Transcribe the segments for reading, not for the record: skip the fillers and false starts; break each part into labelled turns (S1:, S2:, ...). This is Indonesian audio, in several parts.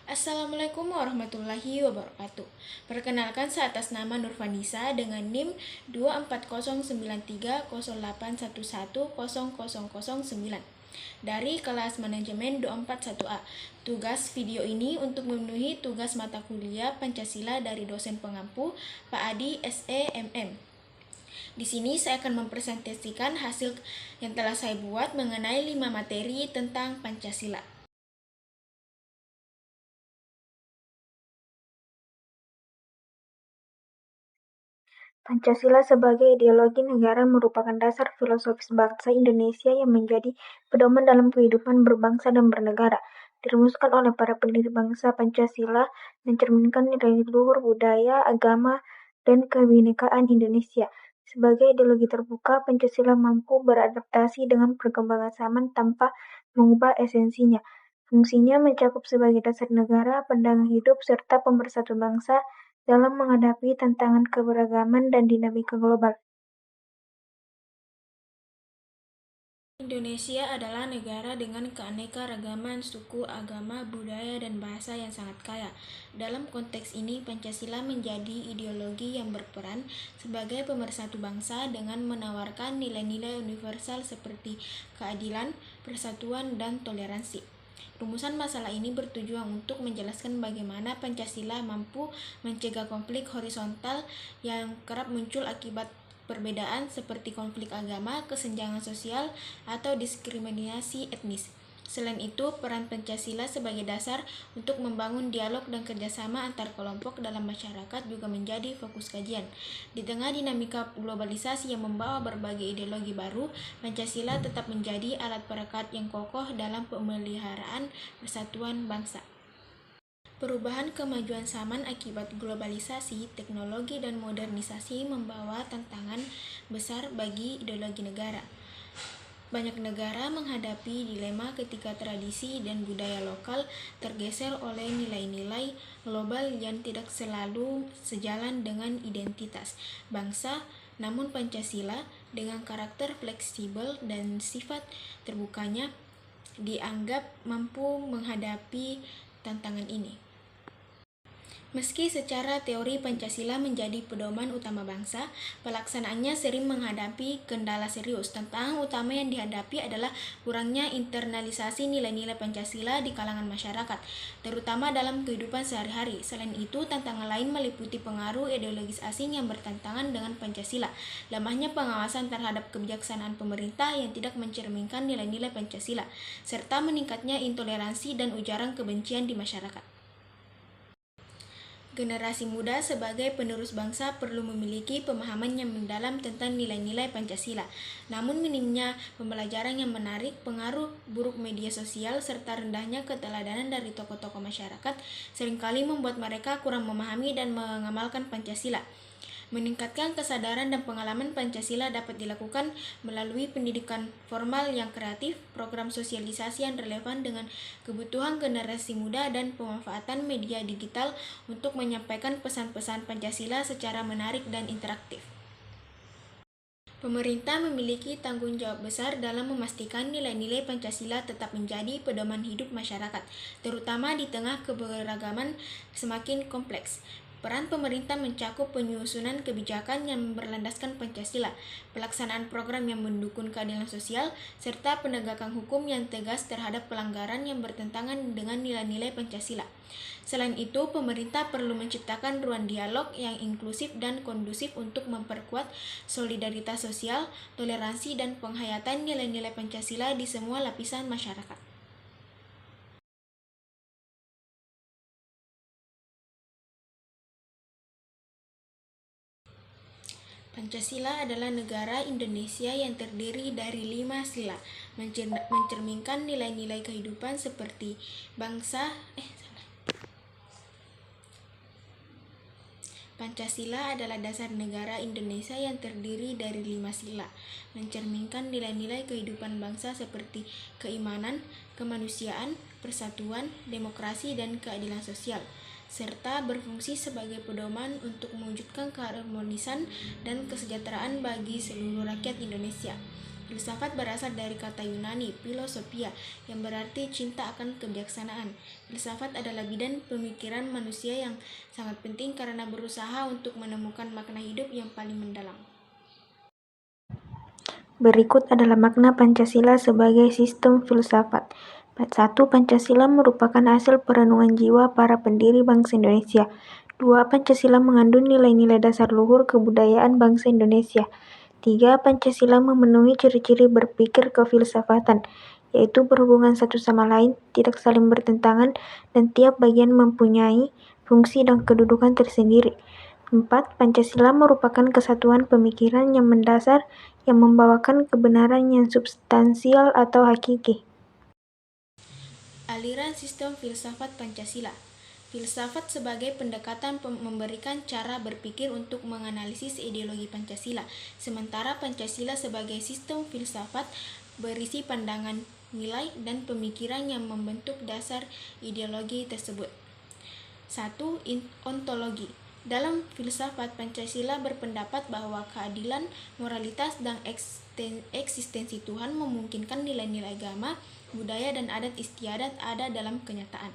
S1: Assalamualaikum warahmatullahi wabarakatuh. Perkenalkan, saya atas nama Nurfanisa dengan NIM 2409308110009 dari kelas manajemen 241A. Tugas video ini untuk memenuhi tugas mata kuliah Pancasila dari dosen pengampu Pak Adi SEMM. Di sini saya akan mempresentasikan hasil yang telah saya buat mengenai 5 materi tentang Pancasila.
S2: Pancasila sebagai ideologi negara merupakan dasar filosofis bangsa Indonesia yang menjadi pedoman dalam kehidupan berbangsa dan bernegara. Dirumuskan oleh para pendiri bangsa, Pancasila mencerminkan nilai luhur budaya, agama, dan kebinekaan Indonesia. Sebagai ideologi terbuka, Pancasila mampu beradaptasi dengan perkembangan zaman tanpa mengubah esensinya. Fungsinya mencakup sebagai dasar negara, pandangan hidup, serta pemersatu bangsa dalam menghadapi tantangan keberagaman dan dinamika global.
S1: Indonesia adalah negara dengan keanekaragaman suku, agama, budaya, dan bahasa yang sangat kaya. Dalam konteks ini, Pancasila menjadi ideologi yang berperan sebagai pemersatu bangsa dengan menawarkan nilai-nilai universal seperti keadilan, persatuan, dan toleransi. Rumusan masalah ini bertujuan untuk menjelaskan bagaimana Pancasila mampu mencegah konflik horizontal yang kerap muncul akibat perbedaan seperti konflik agama, kesenjangan sosial, atau diskriminasi etnis. Selain itu, peran Pancasila sebagai dasar untuk membangun dialog dan kerjasama antar kelompok dalam masyarakat juga menjadi fokus kajian. Di tengah dinamika globalisasi yang membawa berbagai ideologi baru, Pancasila tetap menjadi alat perekat yang kokoh dalam pemeliharaan persatuan bangsa. Perubahan kemajuan zaman akibat globalisasi, teknologi, dan modernisasi membawa tantangan besar bagi ideologi negara. Banyak negara menghadapi dilema ketika tradisi dan budaya lokal tergeser oleh nilai-nilai global yang tidak selalu sejalan dengan identitas bangsa. Namun Pancasila dengan karakter fleksibel dan sifat terbukanya dianggap mampu menghadapi tantangan ini. Meski secara teori Pancasila menjadi pedoman utama bangsa, pelaksanaannya sering menghadapi kendala serius. Tantangan utama yang dihadapi adalah kurangnya internalisasi nilai-nilai Pancasila di kalangan masyarakat, terutama dalam kehidupan sehari-hari. Selain itu, tantangan lain meliputi pengaruh ideologis asing yang bertentangan dengan Pancasila, lemahnya pengawasan terhadap kebijaksanaan pemerintah yang tidak mencerminkan nilai-nilai Pancasila, serta meningkatnya intoleransi dan ujaran kebencian di masyarakat. Generasi muda sebagai penerus bangsa perlu memiliki pemahaman yang mendalam tentang nilai-nilai Pancasila. Namun minimnya pembelajaran yang menarik, pengaruh buruk media sosial, serta rendahnya keteladanan dari tokoh-tokoh masyarakat seringkali membuat mereka kurang memahami dan mengamalkan Pancasila. Meningkatkan kesadaran dan pengalaman Pancasila dapat dilakukan melalui pendidikan formal yang kreatif, program sosialisasi yang relevan dengan kebutuhan generasi muda, dan pemanfaatan media digital untuk menyampaikan pesan-pesan Pancasila secara menarik dan interaktif. Pemerintah memiliki tanggung jawab besar dalam memastikan nilai-nilai Pancasila tetap menjadi pedoman hidup masyarakat, terutama di tengah keberagaman semakin kompleks. Peran pemerintah mencakup penyusunan kebijakan yang berlandaskan Pancasila, pelaksanaan program yang mendukung keadilan sosial, serta penegakan hukum yang tegas terhadap pelanggaran yang bertentangan dengan nilai-nilai Pancasila. Selain itu, pemerintah perlu menciptakan ruang dialog yang inklusif dan kondusif untuk memperkuat solidaritas sosial, toleransi, dan penghayatan nilai-nilai Pancasila di semua lapisan masyarakat. Pancasila adalah negara Indonesia yang terdiri dari 5 sila, mencerminkan nilai-nilai kehidupan seperti Pancasila adalah dasar negara Indonesia yang terdiri dari 5 sila, mencerminkan nilai-nilai kehidupan bangsa seperti keimanan, kemanusiaan, persatuan, demokrasi, dan keadilan sosial, serta berfungsi sebagai pedoman untuk mewujudkan keharmonisan dan kesejahteraan bagi seluruh rakyat Indonesia. Filsafat berasal dari kata Yunani, philosophia, yang berarti cinta akan kebijaksanaan. Filsafat adalah bidang pemikiran manusia yang sangat penting karena berusaha untuk menemukan makna hidup yang paling mendalam.
S2: Berikut adalah makna Pancasila sebagai sistem filsafat. 1. Pancasila merupakan hasil perenungan jiwa para pendiri bangsa Indonesia. 2. Pancasila mengandung nilai-nilai dasar luhur kebudayaan bangsa Indonesia. 3. Pancasila memenuhi ciri-ciri berpikir kefilsafatan, yaitu berhubungan satu sama lain, tidak saling bertentangan, dan tiap bagian mempunyai fungsi dan kedudukan tersendiri. 4. Pancasila merupakan kesatuan pemikiran yang mendasar yang membawakan kebenaran yang substansial atau hakiki.
S1: Aliran sistem filsafat Pancasila. Filsafat sebagai pendekatan memberikan cara berpikir untuk menganalisis ideologi Pancasila, sementara Pancasila sebagai sistem filsafat berisi pandangan, nilai, dan pemikiran yang membentuk dasar ideologi tersebut. 1. Ontologi. Dalam filsafat, Pancasila berpendapat bahwa keadilan, moralitas, dan eksistensi Tuhan memungkinkan nilai-nilai agama, budaya, dan adat istiadat ada dalam kenyataan.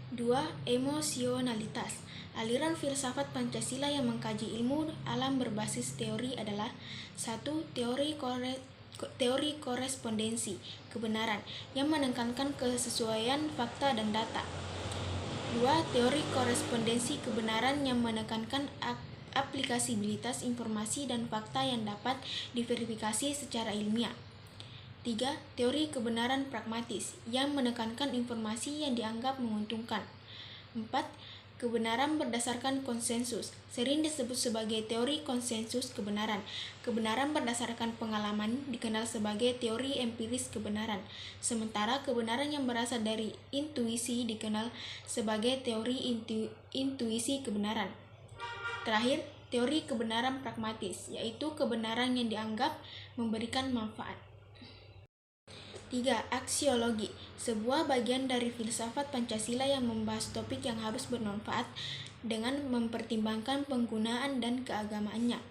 S1: 2. Emosionalitas. Aliran filsafat Pancasila yang mengkaji ilmu alam berbasis teori adalah 1. Teori korespondensi kebenaran yang menekankan kesesuaian fakta dan data. 2. Teori korespondensi kebenaran yang menekankan aplikasibilitas informasi dan fakta yang dapat diverifikasi secara ilmiah. 3. Teori kebenaran pragmatis yang menekankan informasi yang dianggap menguntungkan. 4. Kebenaran berdasarkan konsensus, sering disebut sebagai teori konsensus kebenaran. Kebenaran berdasarkan pengalaman dikenal sebagai teori empiris kebenaran, sementara kebenaran yang berasal dari intuisi dikenal sebagai teori intuisi kebenaran. Terakhir, teori kebenaran pragmatis, yaitu kebenaran yang dianggap memberikan manfaat. 3. Aksiologi, sebuah bagian dari filsafat Pancasila yang membahas topik yang harus bermanfaat dengan mempertimbangkan penggunaan dan keagamaannya.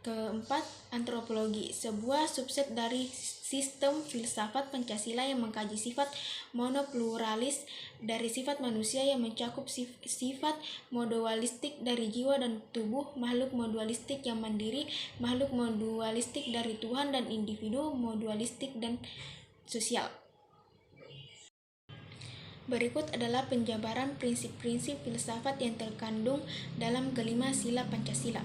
S1: Keempat, antropologi, sebuah subset dari sistem filsafat Pancasila yang mengkaji sifat monopluralis dari sifat manusia yang mencakup sifat modualistik dari jiwa dan tubuh, makhluk modualistik yang mandiri, makhluk modualistik dari Tuhan, dan individu modualistik dan sosial. Berikut adalah penjabaran prinsip-prinsip filsafat yang terkandung dalam kelima sila Pancasila.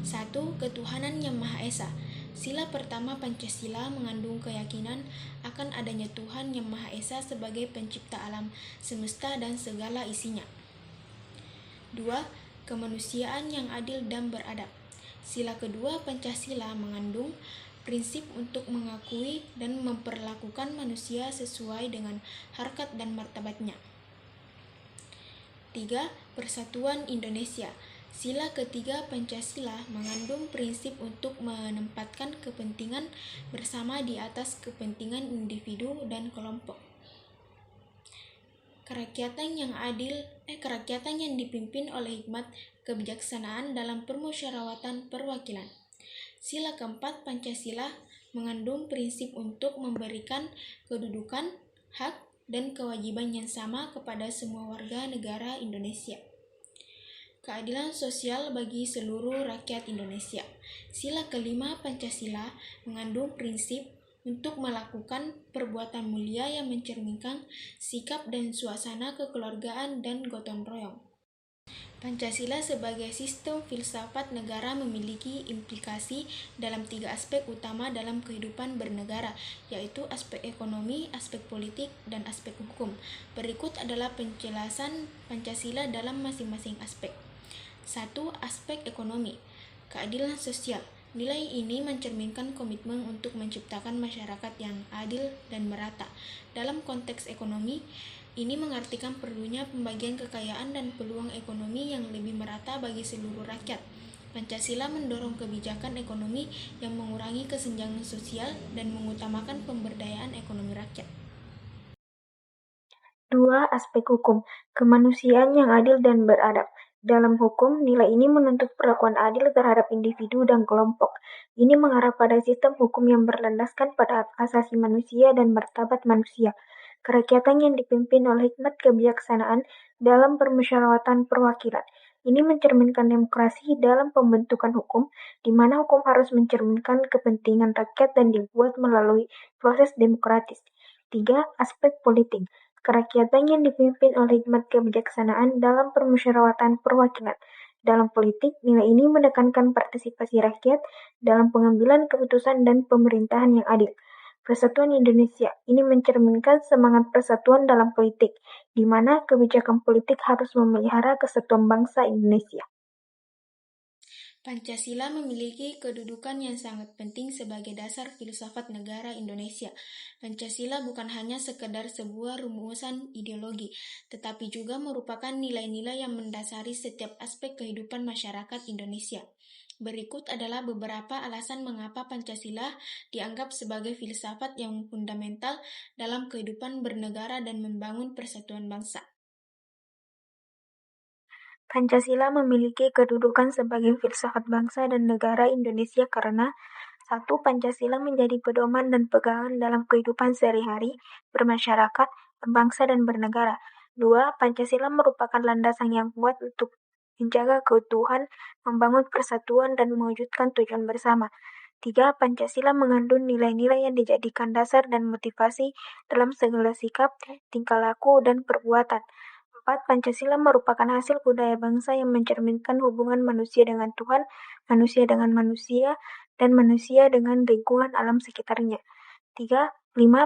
S1: 1. Ketuhanan yang Maha Esa. Sila pertama Pancasila mengandung keyakinan akan adanya Tuhan yang Maha Esa sebagai pencipta alam semesta dan segala isinya. 2. Kemanusiaan yang adil dan beradab. Sila kedua Pancasila mengandung prinsip untuk mengakui dan memperlakukan manusia sesuai dengan harkat dan martabatnya. 3. Persatuan Indonesia. Sila ketiga Pancasila mengandung prinsip untuk menempatkan kepentingan bersama di atas kepentingan individu dan kelompok. Kerakyatan yang dipimpin oleh hikmat kebijaksanaan dalam permusyawaratan perwakilan. Sila keempat Pancasila mengandung prinsip untuk memberikan kedudukan, hak, dan kewajiban yang sama kepada semua warga negara Indonesia. Keadilan sosial bagi seluruh rakyat Indonesia. Sila kelima Pancasila mengandung prinsip untuk melakukan perbuatan mulia yang mencerminkan sikap dan suasana kekeluargaan dan gotong royong. Pancasila sebagai sistem filsafat negara memiliki implikasi dalam 3 aspek utama dalam kehidupan bernegara, yaitu aspek ekonomi, aspek politik, dan aspek hukum. Berikut adalah penjelasan Pancasila dalam masing-masing aspek. 1. Aspek ekonomi. Keadilan sosial. Nilai ini mencerminkan komitmen untuk menciptakan masyarakat yang adil dan merata. Dalam konteks ekonomi, ini mengartikan perlunya pembagian kekayaan dan peluang ekonomi yang lebih merata bagi seluruh rakyat. Pancasila mendorong kebijakan ekonomi yang mengurangi kesenjangan sosial dan mengutamakan pemberdayaan ekonomi rakyat.
S2: 2. Aspek hukum. Kemanusiaan yang adil dan beradab. Dalam hukum, nilai ini menuntut perlakuan adil terhadap individu dan kelompok. Ini mengarah pada sistem hukum yang berlandaskan pada hak asasi manusia dan martabat manusia. Kerakyatan yang dipimpin oleh hikmat kebijaksanaan dalam permusyawaratan perwakilan. Ini mencerminkan demokrasi dalam pembentukan hukum, di mana hukum harus mencerminkan kepentingan rakyat dan dibuat melalui proses demokratis. 3. Aspek politik. Kerakyatan yang dipimpin oleh hikmat kebijaksanaan dalam permusyawaratan perwakilan. Dalam politik, nilai ini menekankan partisipasi rakyat dalam pengambilan keputusan dan pemerintahan yang adil. Persatuan Indonesia ini mencerminkan semangat persatuan dalam politik, di mana kebijakan politik harus memelihara kesatuan bangsa Indonesia.
S1: Pancasila memiliki kedudukan yang sangat penting sebagai dasar filsafat negara Indonesia. Pancasila bukan hanya sekedar sebuah rumusan ideologi, tetapi juga merupakan nilai-nilai yang mendasari setiap aspek kehidupan masyarakat Indonesia. Berikut adalah beberapa alasan mengapa Pancasila dianggap sebagai filsafat yang fundamental dalam kehidupan bernegara dan membangun persatuan bangsa.
S2: Pancasila memiliki kedudukan sebagai filsafat bangsa dan negara Indonesia karena 1. Pancasila menjadi pedoman dan pegangan dalam kehidupan sehari-hari, bermasyarakat, berbangsa, dan bernegara. 2. Pancasila merupakan landasan yang kuat untuk menjaga keutuhan, membangun persatuan, dan mewujudkan tujuan bersama. 3. Pancasila mengandung nilai-nilai yang dijadikan dasar dan motivasi dalam segala sikap, tingkah laku, dan perbuatan. 4. Pancasila merupakan hasil budaya bangsa yang mencerminkan hubungan manusia dengan Tuhan, manusia dengan manusia, dan manusia dengan lingkungan alam sekitarnya. 5.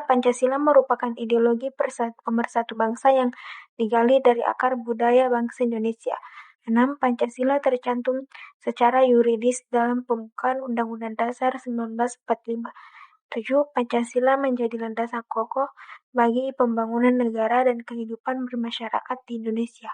S2: Pancasila merupakan ideologi pemersatu bangsa yang digali dari akar budaya bangsa Indonesia. 6. Pancasila tercantum secara yuridis dalam pembukaan Undang-Undang Dasar 1945. 7. Pancasila menjadi landasan kokoh bagi pembangunan negara dan kehidupan bermasyarakat di Indonesia.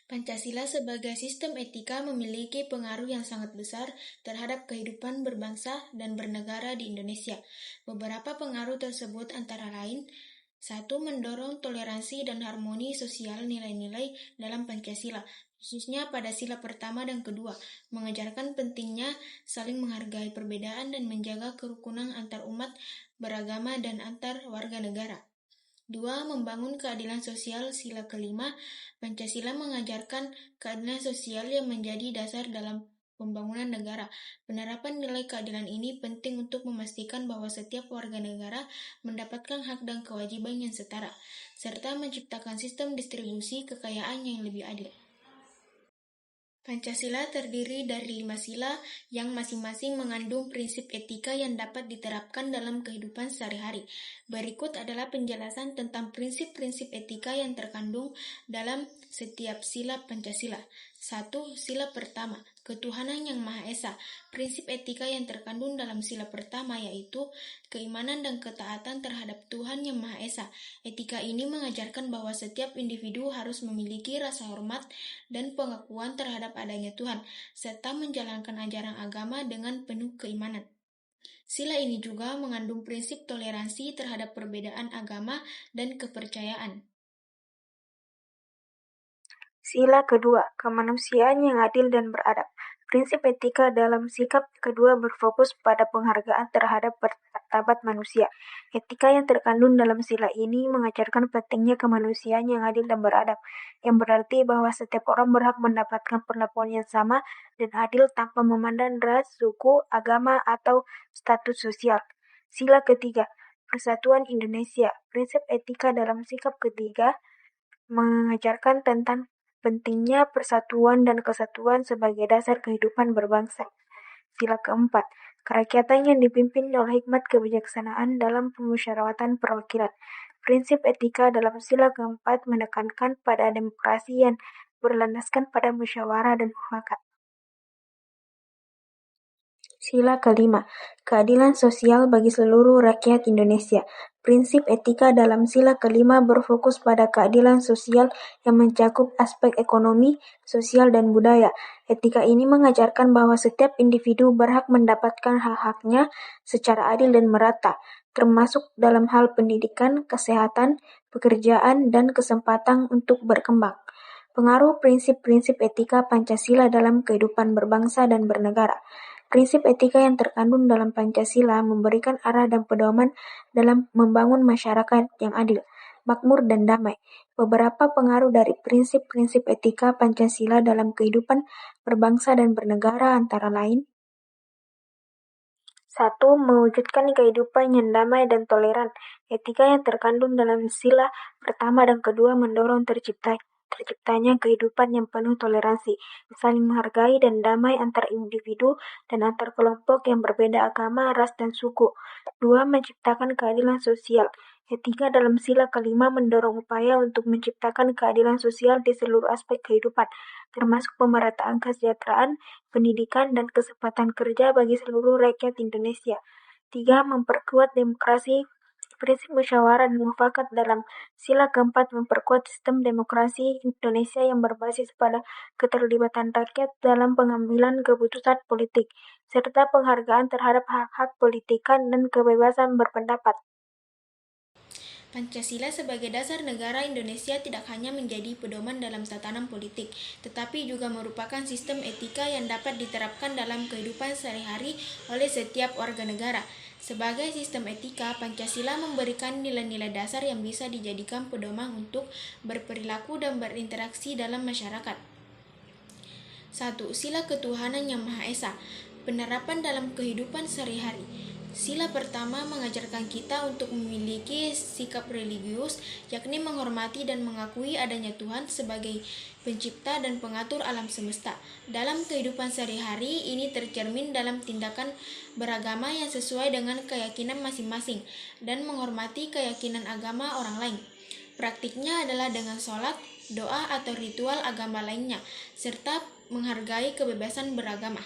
S1: Pancasila sebagai sistem etika memiliki pengaruh yang sangat besar terhadap kehidupan berbangsa dan bernegara di Indonesia. Beberapa pengaruh tersebut antara lain: 1. Mendorong toleransi dan harmoni sosial. Nilai-nilai dalam Pancasila, khususnya pada sila pertama dan kedua, mengajarkan pentingnya saling menghargai perbedaan dan menjaga kerukunan antar umat beragama dan antar warga negara. 2. Membangun keadilan sosial. Sila kelima, Pancasila mengajarkan keadilan sosial yang menjadi dasar dalam pembangunan negara. Penerapan nilai keadilan ini penting untuk memastikan bahwa setiap warga negara mendapatkan hak dan kewajiban yang setara, serta menciptakan sistem distribusi kekayaan yang lebih adil. Pancasila terdiri dari 5 sila yang masing-masing mengandung prinsip etika yang dapat diterapkan dalam kehidupan sehari-hari. Berikut adalah penjelasan tentang prinsip-prinsip etika yang terkandung dalam setiap sila Pancasila. 1. Sila pertama, ketuhanan yang Maha Esa. Prinsip etika yang terkandung dalam sila pertama yaitu keimanan dan ketaatan terhadap Tuhan yang Maha Esa. Etika ini mengajarkan bahwa setiap individu harus memiliki rasa hormat dan pengakuan terhadap adanya Tuhan, serta menjalankan ajaran agama dengan penuh keimanan. Sila ini juga mengandung prinsip toleransi terhadap perbedaan agama dan kepercayaan.
S2: Sila kedua, kemanusiaan yang adil dan beradab. Prinsip etika dalam sikap kedua berfokus pada penghargaan terhadap martabat manusia. Etika yang terkandung dalam sila ini mengajarkan pentingnya kemanusiaan yang adil dan beradab, yang berarti bahwa setiap orang berhak mendapatkan perlakuan yang sama dan adil tanpa memandang ras, suku, agama, atau status sosial. Sila ketiga, Persatuan Indonesia. Prinsip etika dalam sikap ketiga mengajarkan tentang pentingnya persatuan dan kesatuan sebagai dasar kehidupan berbangsa. Sila keempat, kerakyatan yang dipimpin oleh hikmat kebijaksanaan dalam permusyawaratan perwakilan. Prinsip etika dalam sila keempat menekankan pada demokrasi yang berlandaskan pada musyawarah dan mufakat. Sila kelima, keadilan sosial bagi seluruh rakyat Indonesia. Prinsip etika dalam sila kelima berfokus pada keadilan sosial yang mencakup aspek ekonomi, sosial, dan budaya. Etika ini mengajarkan bahwa setiap individu berhak mendapatkan hak-haknya secara adil dan merata, termasuk dalam hal pendidikan, kesehatan, pekerjaan, dan kesempatan untuk berkembang. Pengaruh prinsip-prinsip etika Pancasila dalam kehidupan berbangsa dan bernegara. Prinsip etika yang terkandung dalam Pancasila memberikan arah dan pedoman dalam membangun masyarakat yang adil, makmur, dan damai. Beberapa pengaruh dari prinsip-prinsip etika Pancasila dalam kehidupan berbangsa dan bernegara antara lain: 1. Mewujudkan kehidupan yang damai dan toleran. Etika yang terkandung dalam sila pertama dan kedua mendorong terciptanya kehidupan yang penuh toleransi, saling menghargai dan damai antar individu dan antar kelompok yang berbeda agama, ras, dan suku. 2. Menciptakan keadilan sosial. Etika dalam sila kelima mendorong upaya untuk menciptakan keadilan sosial di seluruh aspek kehidupan, termasuk pemerataan kesejahteraan, pendidikan, dan kesempatan kerja bagi seluruh rakyat Indonesia. 3. Memperkuat demokrasi. Prinsip musyawarah dan mufakat dalam sila keempat memperkuat sistem demokrasi Indonesia yang berbasis pada keterlibatan rakyat dalam pengambilan keputusan politik, serta penghargaan terhadap hak-hak politikan dan kebebasan berpendapat.
S1: Pancasila sebagai dasar negara Indonesia tidak hanya menjadi pedoman dalam tatanan politik, tetapi juga merupakan sistem etika yang dapat diterapkan dalam kehidupan sehari-hari oleh setiap warga negara. Sebagai sistem etika, Pancasila memberikan nilai-nilai dasar yang bisa dijadikan pedoman untuk berperilaku dan berinteraksi dalam masyarakat. 1. Sila ketuhanan yang Maha Esa. Penerapan dalam kehidupan sehari-hari. Sila pertama mengajarkan kita untuk memiliki sikap religius, yakni menghormati dan mengakui adanya Tuhan sebagai pencipta dan pengatur alam semesta. Dalam kehidupan sehari-hari, ini tercermin dalam tindakan beragama yang sesuai dengan keyakinan masing-masing dan menghormati keyakinan agama orang lain. Praktiknya adalah dengan sholat, doa, atau ritual agama lainnya, serta menghargai kebebasan beragama.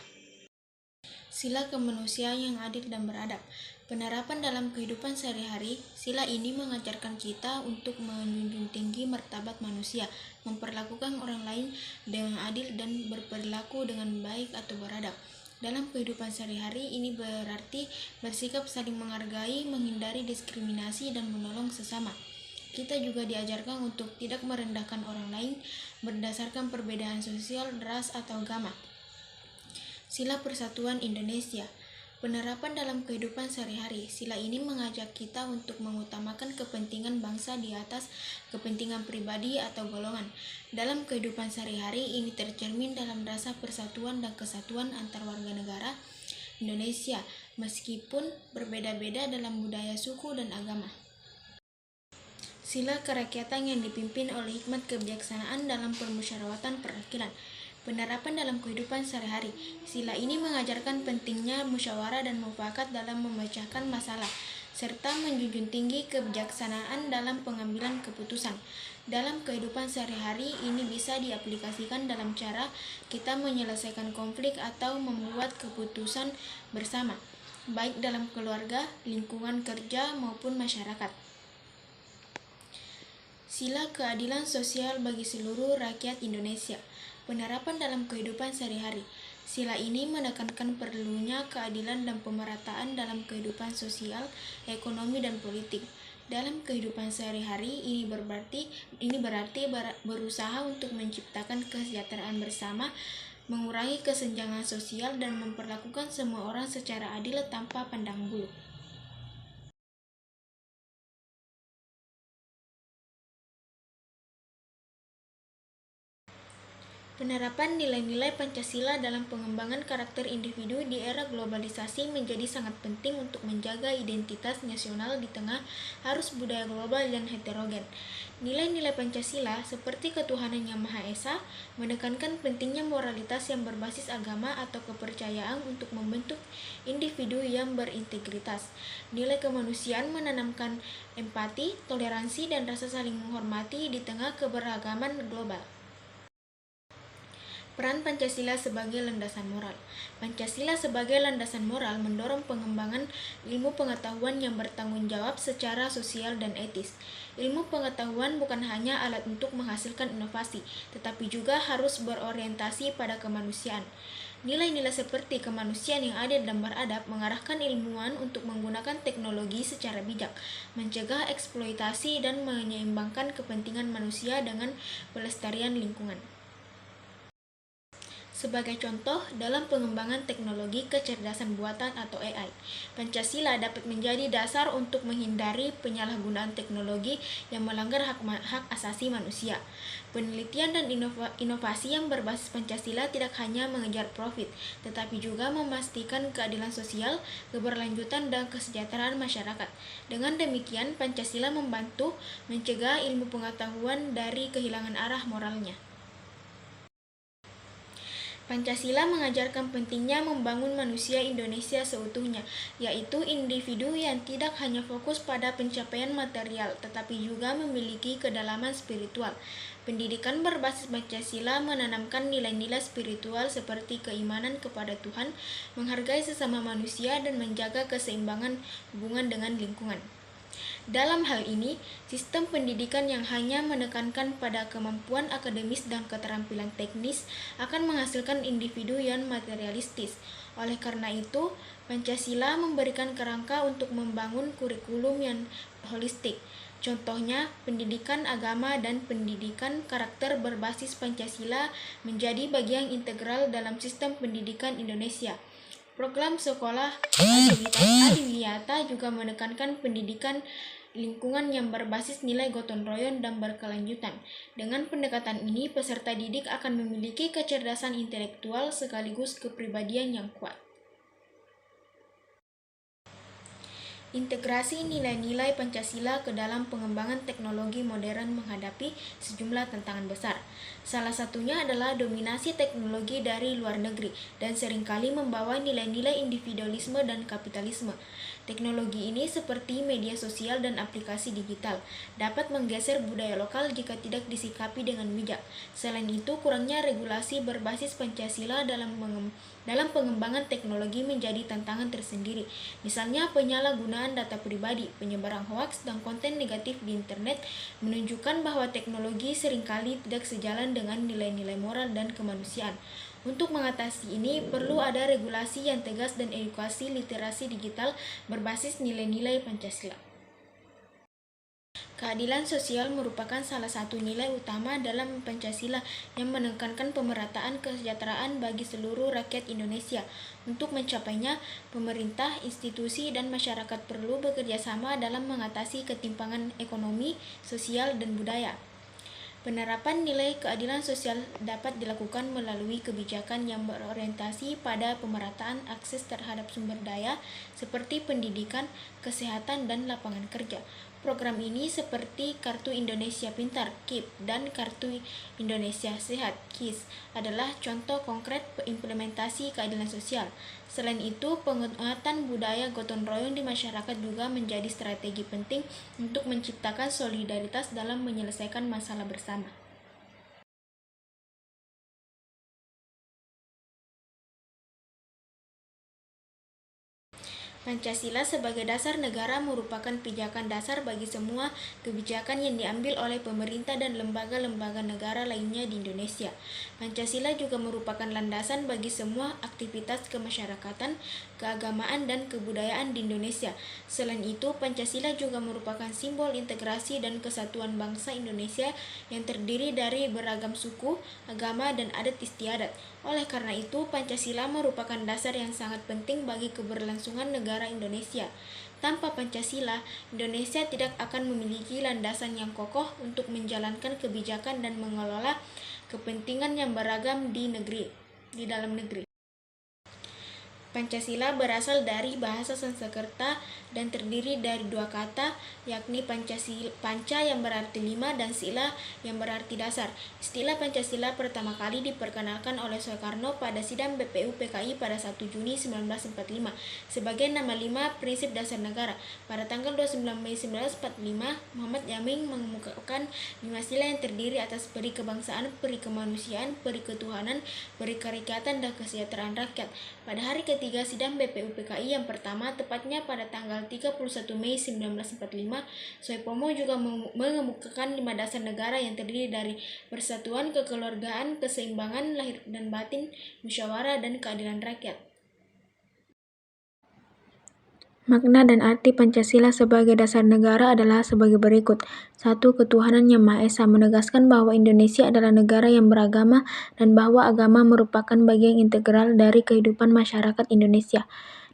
S1: Sila kemanusiaan yang adil dan beradab. Penerapan dalam kehidupan sehari-hari, sila ini mengajarkan kita untuk menjunjung tinggi martabat manusia, memperlakukan orang lain dengan adil dan berperilaku dengan baik atau beradab. Dalam kehidupan sehari-hari, ini berarti bersikap saling menghargai, menghindari diskriminasi, dan menolong sesama. Kita juga diajarkan untuk tidak merendahkan orang lain berdasarkan perbedaan sosial, ras, atau agama. Sila Persatuan Indonesia. Penerapan dalam kehidupan sehari-hari. Sila ini mengajak kita untuk mengutamakan kepentingan bangsa di atas kepentingan pribadi atau golongan. Dalam kehidupan sehari-hari, ini tercermin dalam rasa persatuan dan kesatuan antar warga negara Indonesia, meskipun berbeda-beda dalam budaya, suku, dan agama. Sila kerakyatan yang dipimpin oleh hikmat kebijaksanaan dalam permusyawaratan perwakilan. Penerapan dalam kehidupan sehari-hari. Sila ini mengajarkan pentingnya musyawarah dan mufakat dalam memecahkan masalah, serta menjunjung tinggi kebijaksanaan dalam pengambilan keputusan. Dalam kehidupan sehari-hari, ini bisa diaplikasikan dalam cara kita menyelesaikan konflik atau membuat keputusan bersama, baik dalam keluarga, lingkungan kerja, maupun masyarakat. Sila keadilan sosial bagi seluruh rakyat Indonesia. Penerapan dalam kehidupan sehari-hari. Sila ini menekankan perlunya keadilan dan pemerataan dalam kehidupan sosial, ekonomi, dan politik. Dalam kehidupan sehari-hari, ini berarti berusaha untuk menciptakan kesejahteraan bersama, mengurangi kesenjangan sosial, dan memperlakukan semua orang secara adil tanpa pandang bulu. Penerapan nilai-nilai Pancasila dalam pengembangan karakter individu di era globalisasi menjadi sangat penting untuk menjaga identitas nasional di tengah arus budaya global dan heterogen. Nilai-nilai Pancasila, seperti ketuhanan yang Maha Esa, menekankan pentingnya moralitas yang berbasis agama atau kepercayaan untuk membentuk individu yang berintegritas. Nilai kemanusiaan menanamkan empati, toleransi, dan rasa saling menghormati di tengah keberagaman global. Peran Pancasila sebagai landasan moral. Pancasila sebagai landasan moral mendorong pengembangan ilmu pengetahuan yang bertanggung jawab secara sosial dan etis. Ilmu pengetahuan bukan hanya alat untuk menghasilkan inovasi, tetapi juga harus berorientasi pada kemanusiaan. Nilai-nilai seperti kemanusiaan yang adil dan beradab mengarahkan ilmuwan untuk menggunakan teknologi secara bijak, mencegah eksploitasi dan menyeimbangkan kepentingan manusia dengan pelestarian lingkungan. Sebagai contoh, dalam pengembangan teknologi kecerdasan buatan atau AI, Pancasila dapat menjadi dasar untuk menghindari penyalahgunaan teknologi yang melanggar hak asasi manusia. Penelitian dan inovasi yang berbasis Pancasila tidak hanya mengejar profit, tetapi juga memastikan keadilan sosial, keberlanjutan, dan kesejahteraan masyarakat. Dengan demikian, Pancasila membantu mencegah ilmu pengetahuan dari kehilangan arah moralnya. Pancasila mengajarkan pentingnya membangun manusia Indonesia seutuhnya, yaitu individu yang tidak hanya fokus pada pencapaian material, tetapi juga memiliki kedalaman spiritual. Pendidikan berbasis Pancasila menanamkan nilai-nilai spiritual seperti keimanan kepada Tuhan, menghargai sesama manusia, dan menjaga keseimbangan hubungan dengan lingkungan. Dalam hal ini, sistem pendidikan yang hanya menekankan pada kemampuan akademis dan keterampilan teknis akan menghasilkan individu yang materialistis. Oleh karena itu, Pancasila memberikan kerangka untuk membangun kurikulum yang holistik. Contohnya, pendidikan agama dan pendidikan karakter berbasis Pancasila menjadi bagian integral dalam sistem pendidikan Indonesia. Program sekolah adiwiyata juga menekankan pendidikan lingkungan yang berbasis nilai gotong royong dan berkelanjutan. Dengan pendekatan ini, peserta didik akan memiliki kecerdasan intelektual sekaligus kepribadian yang kuat. Integrasi nilai-nilai Pancasila ke dalam pengembangan teknologi modern menghadapi sejumlah tantangan besar. Salah satunya adalah dominasi teknologi dari luar negeri dan seringkali membawa nilai-nilai individualisme dan kapitalisme. Teknologi ini seperti media sosial dan aplikasi digital dapat menggeser budaya lokal jika tidak disikapi dengan bijak. Selain itu, kurangnya regulasi berbasis Pancasila dalam pengembangan teknologi menjadi tantangan tersendiri. Misalnya penyalahgunaan data pribadi, penyebaran hoaks, dan konten negatif di internet menunjukkan bahwa teknologi seringkali tidak sejalan dengan nilai-nilai moral dan kemanusiaan. Untuk mengatasi ini, perlu ada regulasi yang tegas dan edukasi literasi digital berbasis nilai-nilai Pancasila. Keadilan sosial merupakan salah satu nilai utama dalam Pancasila yang menekankan pemerataan kesejahteraan bagi seluruh rakyat Indonesia. Untuk mencapainya, pemerintah, institusi, dan masyarakat perlu bekerja sama dalam mengatasi ketimpangan ekonomi, sosial, dan budaya. Penerapan nilai keadilan sosial dapat dilakukan melalui kebijakan yang berorientasi pada pemerataan akses terhadap sumber daya seperti pendidikan, kesehatan, dan lapangan kerja. Program ini seperti Kartu Indonesia Pintar (KIP) dan Kartu Indonesia Sehat (KIS) adalah contoh konkret implementasi keadilan sosial. Selain itu, penguatan budaya gotong royong di masyarakat juga menjadi strategi penting untuk menciptakan solidaritas dalam menyelesaikan masalah bersama. Pancasila sebagai dasar negara merupakan pijakan dasar bagi semua kebijakan yang diambil oleh pemerintah dan lembaga-lembaga negara lainnya di Indonesia. Pancasila juga merupakan landasan bagi semua aktivitas kemasyarakatan, keagamaan, dan kebudayaan di Indonesia. Selain itu, Pancasila juga merupakan simbol integrasi dan kesatuan bangsa Indonesia yang terdiri dari beragam suku, agama, dan adat istiadat. Oleh karena itu, Pancasila merupakan dasar yang sangat penting bagi keberlangsungan negara Indonesia. Tanpa Pancasila, Indonesia tidak akan memiliki landasan yang kokoh untuk menjalankan kebijakan dan mengelola kepentingan yang beragam di dalam negeri. Pancasila berasal dari bahasa Sanskerta dan terdiri dari dua kata, yakni panca yang berarti lima dan sila yang berarti dasar. Istilah Pancasila pertama kali diperkenalkan oleh Soekarno pada sidang BPU PKI pada 1 Juni 1945 sebagai nama 5 prinsip dasar negara. Pada tanggal 29 Mei 1945, Muhammad Yamin mengemukakan 5 sila yang terdiri atas peri kebangsaan, peri kemanusiaan, peri ketuhanan, peri kerakyatan, dan kesejahteraan rakyat. Pada hari ketiga sidang BPUPKI yang pertama, tepatnya pada tanggal 31 Mei 1945, Soepomo juga mengemukakan 5 dasar negara yang terdiri dari persatuan, kekeluargaan, keseimbangan lahir dan batin, musyawarah, dan keadilan rakyat.
S2: Makna dan arti Pancasila sebagai dasar negara adalah sebagai berikut. 1. Ketuhanan Yang Maha Esa menegaskan bahwa Indonesia adalah negara yang beragama dan bahwa agama merupakan bagian integral dari kehidupan masyarakat Indonesia.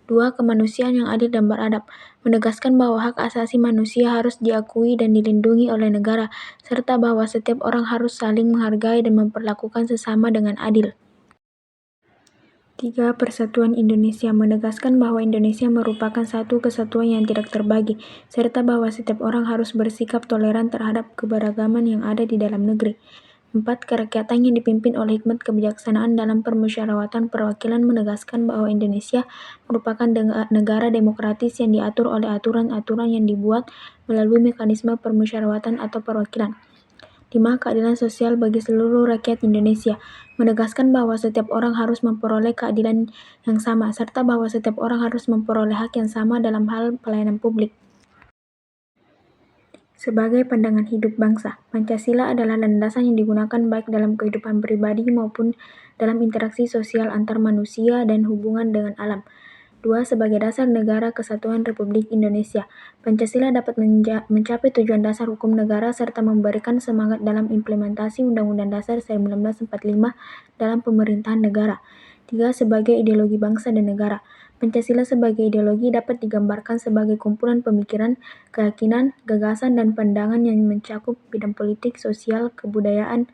S2: 2. Kemanusiaan yang adil dan beradab menegaskan bahwa hak asasi manusia harus diakui dan dilindungi oleh negara, serta bahwa setiap orang harus saling menghargai dan memperlakukan sesama dengan adil. 3. Persatuan Indonesia menegaskan bahwa Indonesia merupakan satu kesatuan yang tidak terbagi, serta bahwa setiap orang harus bersikap toleran terhadap keberagaman yang ada di dalam negeri. 4. Kerakyatan yang dipimpin oleh hikmat kebijaksanaan dalam permusyawaratan perwakilan menegaskan bahwa Indonesia merupakan negara demokratis yang diatur oleh aturan-aturan yang dibuat melalui mekanisme permusyawaratan atau perwakilan. 5. Keadilan sosial bagi seluruh rakyat Indonesia menegaskan bahwa setiap orang harus memperoleh keadilan yang sama, serta bahwa setiap orang harus memperoleh hak yang sama dalam hal pelayanan publik. Sebagai pandangan hidup bangsa, Pancasila adalah landasan yang digunakan baik dalam kehidupan pribadi maupun dalam interaksi sosial antar manusia dan hubungan dengan alam. 2. Sebagai dasar negara kesatuan Republik Indonesia, Pancasila dapat mencapai tujuan dasar hukum negara serta memberikan semangat dalam implementasi Undang-Undang Dasar 1945 dalam pemerintahan negara. 3. Sebagai ideologi bangsa dan negara, Pancasila sebagai ideologi dapat digambarkan sebagai kumpulan pemikiran, keyakinan, gagasan, dan pandangan yang mencakup bidang politik, sosial, kebudayaan.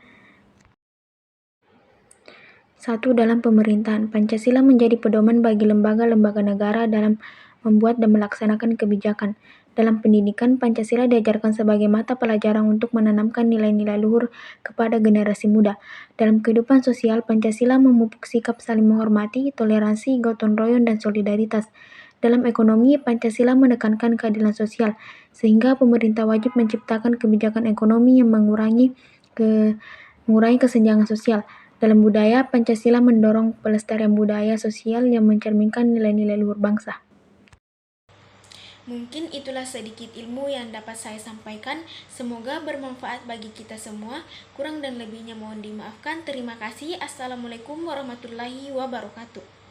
S2: 1. Dalam pemerintahan, Pancasila menjadi pedoman bagi lembaga-lembaga negara dalam membuat dan melaksanakan kebijakan. Dalam pendidikan, Pancasila diajarkan sebagai mata pelajaran untuk menanamkan nilai-nilai luhur kepada generasi muda. Dalam kehidupan sosial, Pancasila memupuk sikap saling menghormati, toleransi, gotong royong, dan solidaritas. Dalam ekonomi, Pancasila menekankan keadilan sosial, sehingga pemerintah wajib menciptakan kebijakan ekonomi yang mengurangi kesenjangan sosial. Dalam budaya, Pancasila mendorong pelestarian budaya sosial yang mencerminkan nilai-nilai luhur bangsa.
S1: Mungkin itulah sedikit ilmu yang dapat saya sampaikan. Semoga bermanfaat bagi kita semua. Kurang dan lebihnya mohon dimaafkan. Terima kasih. Assalamualaikum warahmatullahi wabarakatuh.